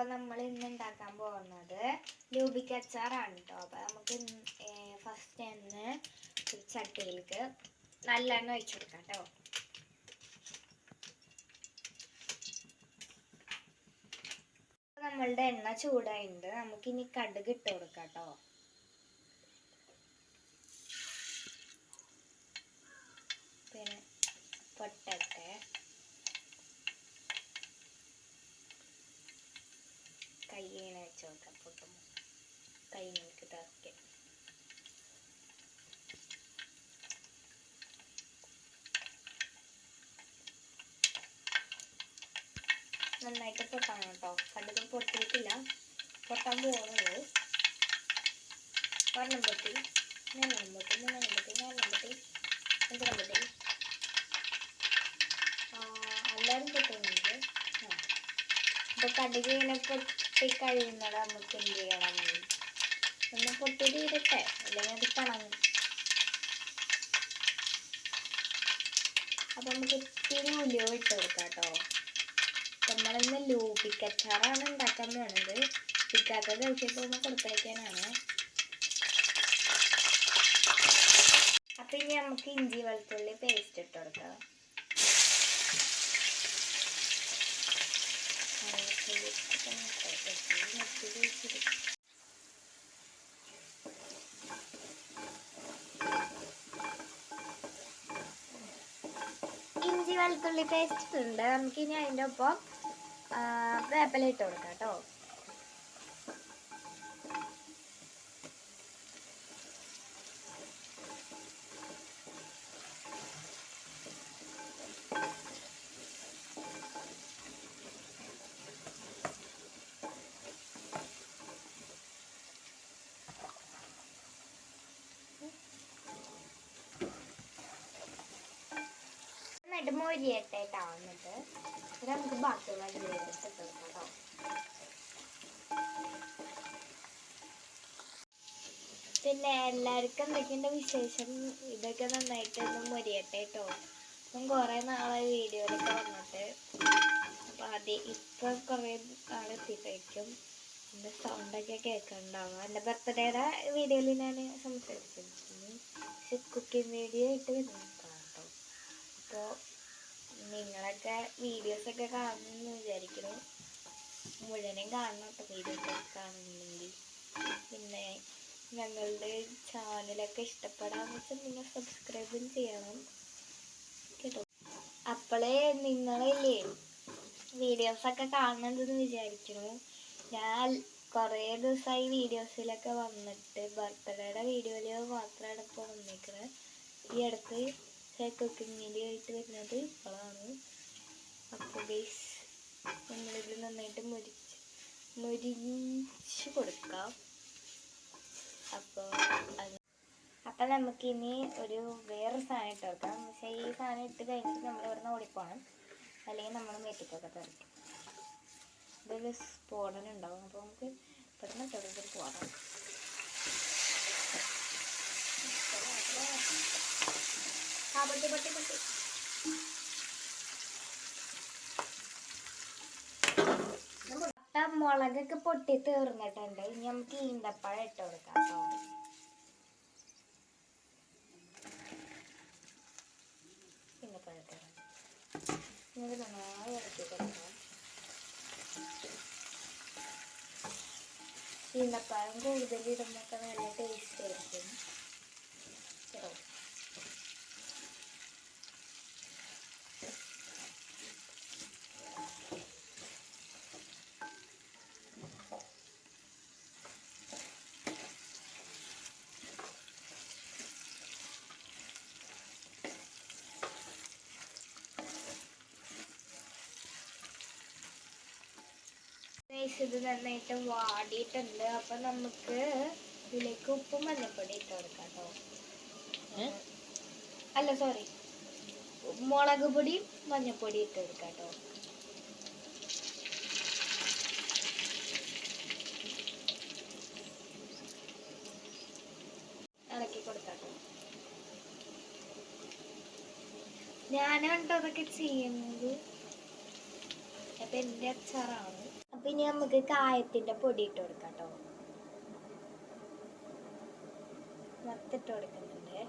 അപ്പോൾ നമ്മൾ ഇന്ന് ഉണ്ടാക്കാൻ പോകുന്നത് ലൂബിക്ക അച്ചാറാണ് കേട്ടോ. അപ്പോൾ നമുക്ക് ഫസ്റ്റ് തന്നെ ഒരു ചട്ടിയിലേക്ക് നല്ലെണ്ണ ഒഴിച്ചു കൊടുക്കാം കേട്ടോ. നമ്മളുടെ എണ്ണ ചൂടായിട്ടുണ്ട്. നമുക്കിനി കടുക് ഇട്ട് കൊടുക്കാം കേട്ടോ. പിന്നെ പൊട്ടട്ടെ. കയ്യിങ്ങനെ വെച്ച് നോക്കാം. പൊട്ടുമ്പോൾ കൈ നമുക്ക് തറയ്ക്കാം. നന്നായിട്ട് പൊട്ടാണ് കേട്ടോ. കടുക് പൊട്ടിയിട്ടില്ല, പൊട്ടാൻ പോകുന്നത്. ഒരെണ്ണം പൊട്ടി, മൂന്നെണ്ണം പൊട്ടി, മൂന്നെണ്ണം പൊട്ടി, നാലെണ്ണം പൊട്ടി, അഞ്ചെണ്ണം പൊട്ടി. എല്ലാവരും പൊട്ടുന്നുണ്ട്. അപ്പോൾ കടുക് ഇങ്ങനെ പൊട്ടി കഴിയുന്നത് നമുക്ക് എന്ത് ചെയ്യണം? ഒന്ന് പൊട്ടി തീരട്ടെ, അല്ലെങ്കിൽ അത് പണങ്ങും. അപ്പം നമുക്ക് ഇത്തിരി ഉലുവ ഇട്ട് കൊടുക്കാം കേട്ടോ. നമ്മളിന്ന് ലൂബിക്ക അച്ചാറാണ് ഉണ്ടാക്കാൻ പോകുന്നത്. ഇക്കാക്ക ഗൾഫിൽ പോകുമ്പോൾ കൊടുത്തയക്കാനാണ്. അപ്പം ഇനി നമുക്ക് ഇഞ്ചി വെളുത്തുള്ളി പേസ്റ്റ് ഇട്ട് കൊടുക്കാം. ഇഞ്ചി വെളുത്തുള്ളി പേസ്റ്റ് ഉണ്ട്. നമുക്കിനി അതിൻ്റെ ഒപ്പം വേപ്പില ഇട്ട് കൊടുക്കാം കേട്ടോ. എന്നിട്ട് മൊരിയട്ടാവുന്നിട്ട് നമുക്ക് ബാക്കിയുള്ള ഇൻഗ്രീഡിയൻസ് ഇട്ട് കൊടുക്കാം കേട്ടോ. പിന്നെ എല്ലാവർക്കും എന്തൊക്കെയുണ്ട് വിശേഷം? ഇതൊക്കെ നന്നായിട്ട് ഒന്ന് മൊരിയട്ടെ കേട്ടോ. അപ്പം കുറേ നാളായി വീഡിയോയിലൊക്കെ വന്നിട്ട്. അപ്പം ഇപ്പം കുറേ നാളെത്തിയിട്ടായിരിക്കും എൻ്റെ സൗണ്ടൊക്കെ കേൾക്കുന്നുണ്ടാവുക. എൻ്റെ ബർത്ത്ഡേയുടെ വീഡിയോയിൽ ഞാൻ സംസാരിച്ചിരുന്നു. പക്ഷെ കുക്കിംഗ് വീഡിയോ ആയിട്ട് വരുന്നതാണ് കേട്ടോ. അപ്പോൾ നിങ്ങളൊക്കെ വീഡിയോസൊക്കെ കാണുമെന്ന് വിചാരിക്കുന്നു. മുഴുവനും കാണണം കേട്ടോ വീഡിയോസൊക്കെ കാണുന്നുണ്ടെങ്കിൽ. പിന്നെ ഞങ്ങളുടെ ചാനലൊക്കെ ഇഷ്ടപ്പെടാന്ന് വെച്ചാൽ നിങ്ങൾ സബ്സ്ക്രൈബും ചെയ്യണം കേട്ടോ. അപ്പോഴേ നിങ്ങളില്ലേ വീഡിയോസൊക്കെ കാണുന്നുണ്ടെന്ന് വിചാരിക്കുന്നു. ഞാൻ കുറേ ദിവസമായി വീഡിയോസിലൊക്കെ വന്നിട്ട് ബർത്ത്ഡേയുടെ വീഡിയോയിൽ മാത്രമാണ് ഇപ്പോൾ വന്നിരിക്കുന്നത്. ഈ അടുത്ത് കുക്കിംഗ് വീഡിയോ ആയിട്ട് വരുന്നത് ഇപ്പോഴാണ്. അപ്പോൾ ഗൈസ് നമ്മളിത് നന്നായിട്ട് മൊരിച്ച് കൊടുക്കാം. അപ്പം നമുക്കിനി ഒരു വേറെ സാധനം ഇട്ട് വെക്കാം. പക്ഷേ ഈ സാധനം ഇട്ട് കഴിഞ്ഞിട്ട് നമ്മൾ ഇവിടുന്ന് ഓടിപ്പോണം, അല്ലെങ്കിൽ നമ്മൾ മേറ്റിക്കൊക്കെ തെറിക്കും. ഇതൊരു സ്ഫോടനം അപ്പോൾ നമുക്ക് പെട്ടെന്ന് ചെറുതൊരു പോകാം. പൊട്ടി പൊട്ടി പൊട്ടി. മുളകൊക്കെ പൊട്ടി തീർന്നിട്ടുണ്ട്. ഇനി നമുക്ക് ഈന്തപ്പഴം ഇട്ട് കൊടുക്കാം കേട്ടോ. ഈന്തപ്പഴം ഇങ്ങനെ നന്നായി ഇറക്കി കൊടുക്കാം. ഈന്തപ്പഴം കൂടുതൽ ഇടുന്നൊക്കെ നല്ല ടേസ്റ്റ് ആയിരിക്കും കേട്ടോ. ഇത് നന്നായിട്ട് വാടിയിട്ടുണ്ട്. അപ്പം നമുക്ക് ഇതിലേക്ക് ഉപ്പും മഞ്ഞപ്പൊടി ഇട്ട് കൊടുക്കാം കേട്ടോ. അല്ല സോറി, മുളക് പൊടിയും മഞ്ഞപ്പൊടി ഇട്ട് കൊടുക്കാം കേട്ടോ. ഇളക്കി കൊടുക്കാം. ഞാനാണ് അതൊക്കെ ചെയ്യുന്നത്. അപ്പം എൻ്റെ അച്ചാറാണ്. അപ്പം ഇനി നമുക്ക് കായത്തിൻ്റെ പൊടി ഇട്ട് കൊടുക്കാം കേട്ടോ. മൊത്തിട്ട് കൊടുക്കുന്നുണ്ട്.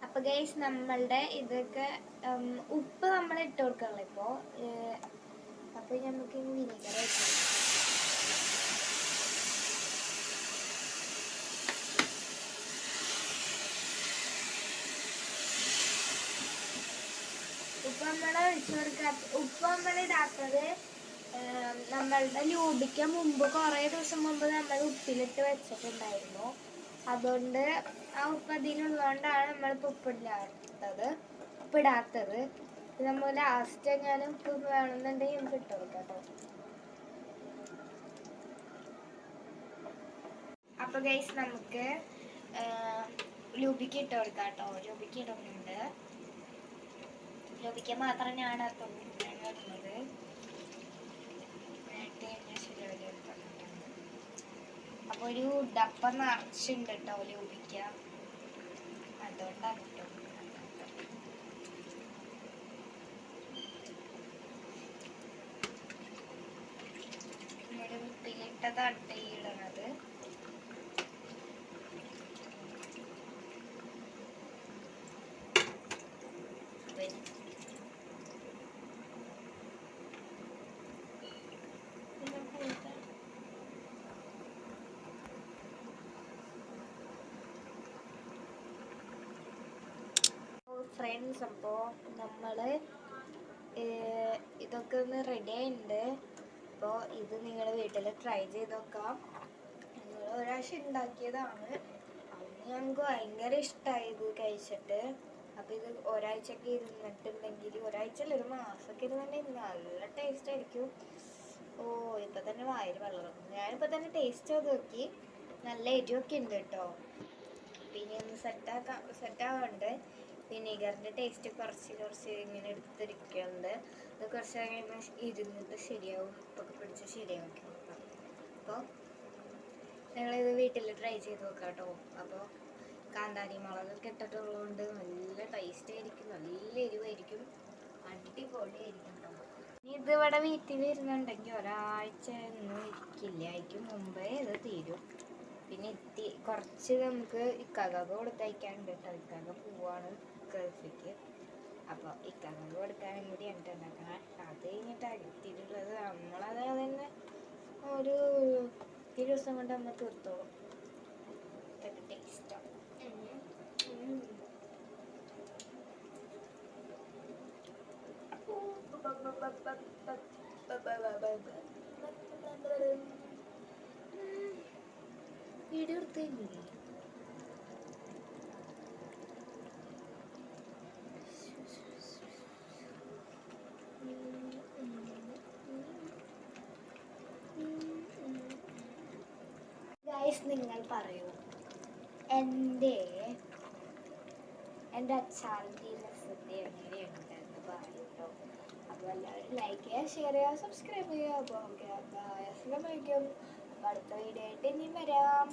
അപ്പോൾ ഗൈസ് നമ്മളുടെ ഇതൊക്കെ ഉപ്പ് നമ്മൾ ഇട്ട് കൊടുക്കണല്ലോ ഇപ്പോൾ. അപ്പോൾ നമുക്ക് വിനീഗർ വെച്ച് ഉപ്പ് നമ്മൾ ഒഴിച്ചു കൊടുക്കാത്ത ഉപ്പ് നമ്മൾ ഇടാത്തത് നമ്മളുടെ ലൂബിക്ക് മുമ്പ് കുറേ ദിവസം മുമ്പ് നമ്മൾ ഉപ്പിലിട്ട് വെച്ചിട്ടുണ്ടായിരുന്നു. അതുകൊണ്ട് ആ ഉപ്പ് അതിലുള്ളതുകൊണ്ടാണ് നമ്മളിപ്പോൾ ഉപ്പിടാത്തത്. നമ്മൾ ലാസ്റ്റ് ഞാൻ ഉപ്പ് വേണമെന്നുണ്ടെങ്കിൽ നമുക്ക് ഇട്ട് കൊടുക്കാം കേട്ടോ. അപ്പോൾ ഗൈസ് നമുക്ക് ലൂബിക്ക് ഇട്ട് കൊടുക്കാം കേട്ടോ. ലൂബിക്ക് ഇടുന്നുണ്ട്. ലൂബിക്ക് മാത്രം ഞാൻ ഇടുന്നത്. അപ്പോൾ ഒരു ഡപ്പ നിറച്ചുണ്ട് കേട്ടോ ലൂബിക്ക. അതുകൊണ്ടാണ് കേട്ടോ. ഉപ്പിലിട്ടതാണ് ഇടണത്. ഫ്രണ്ട്സ്, അപ്പോൾ നമ്മൾ ഇതൊക്കെ ഒന്ന് റെഡി ആയിട്ടുണ്ട്. അപ്പോൾ ഇത് നിങ്ങൾ വീട്ടിൽ ട്രൈ ചെയ്ത് നോക്കാം. നിങ്ങൾ ഒരാഴ്ച ഉണ്ടാക്കിയതാണ്. അന്ന് ഞങ്ങൾക്ക് ഭയങ്കര ഇഷ്ടമായി ഇത് കഴിച്ചിട്ട്. അപ്പോൾ ഇത് ഒരാഴ്ചയൊക്കെ ഇരുന്നിട്ടുണ്ടെങ്കിൽ, ഒരാഴ്ചയല്ല ഒരു മാസമൊക്കെ ഇരുന്നുണ്ടെങ്കിൽ നല്ല ടേസ്റ്റ് ആയിരിക്കും. ഓ, ഇപ്പം തന്നെ വായിൽ വെള്ളം. ഞാനിപ്പോൾ തന്നെ ടേസ്റ്റ് ചെയ്ത് നോക്കി. നല്ല എരിവൊക്കെ ഉണ്ട് കേട്ടോ. പിന്നെ ഒന്ന് സെറ്റാവാണ്ട് വിനീഗറിൻ്റെ ടേസ്റ്റ് കുറച്ച് ഇങ്ങനെ എടുത്തിരിക്കുന്നുണ്ട്. അത് കുറച്ച് കഴിയുമ്പോൾ ഇരുന്നിട്ട് ശരിയാവും. ഉപ്പൊക്കെ പിടിച്ച് ശരിയാവും. അപ്പോൾ നിങ്ങളിത് വീട്ടിൽ ട്രൈ ചെയ്ത് നോക്കാം കേട്ടോ. അപ്പോൾ കാന്താരി മുളകൊക്കെ ഇട്ടിട്ടുള്ളതുകൊണ്ട് നല്ല ടേസ്റ്റ് ആയിരിക്കും, നല്ല എരിവായിരിക്കും, അടിപൊളിയായിരിക്കും കേട്ടോ. ഇനി ഇതിവിടെ വീട്ടിൽ വരുന്നുണ്ടെങ്കിൽ ഒരാഴ്ച ഒന്നും ഇരിക്കില്ല. അതിക്ക് മുമ്പേ ഇത് തീരും. പിന്നെ കുറച്ച് നമുക്ക് ഇക്കാക്ക് കൊടുത്തയക്കാനുണ്ട് കേട്ടോ. ഇക്കാക്ക് പോവാണ് ഗൾഫിക്ക്. അപ്പോൾ ഇക്കാക്ക് കൊടുക്കാനും കൂടി എന്നിട്ട് ഉണ്ടാക്കണം. അത് കഴിഞ്ഞിട്ട് അകത്തിട്ടുള്ളത് നമ്മളത് തന്നെ ഒരു ദിവസം കൊണ്ട് നമ്മൾ തീർത്തോളും. ഇതൊക്കെ ടേസ്റ്റാണ്. വീഡിയോ എടുത്തില്ലേ? ഗൈസ്, നിങ്ങൾ പറയൂ എൻ്റെ അച്ചാറിൻ്റെ റെസിപ്പി എങ്ങനെയുണ്ടെന്ന് പറയട്ടോ. അപ്പോൾ എല്ലാവരും ലൈക്ക് ചെയ്യുക, ഷെയർ ചെയ്യുക, സബ്സ്ക്രൈബ് ചെയ്യുക. അപ്പോൾ ഓക്കെ, അപ്പോൾ അടുത്ത വീഡിയോ ആയിട്ട് ഇനി വരാം.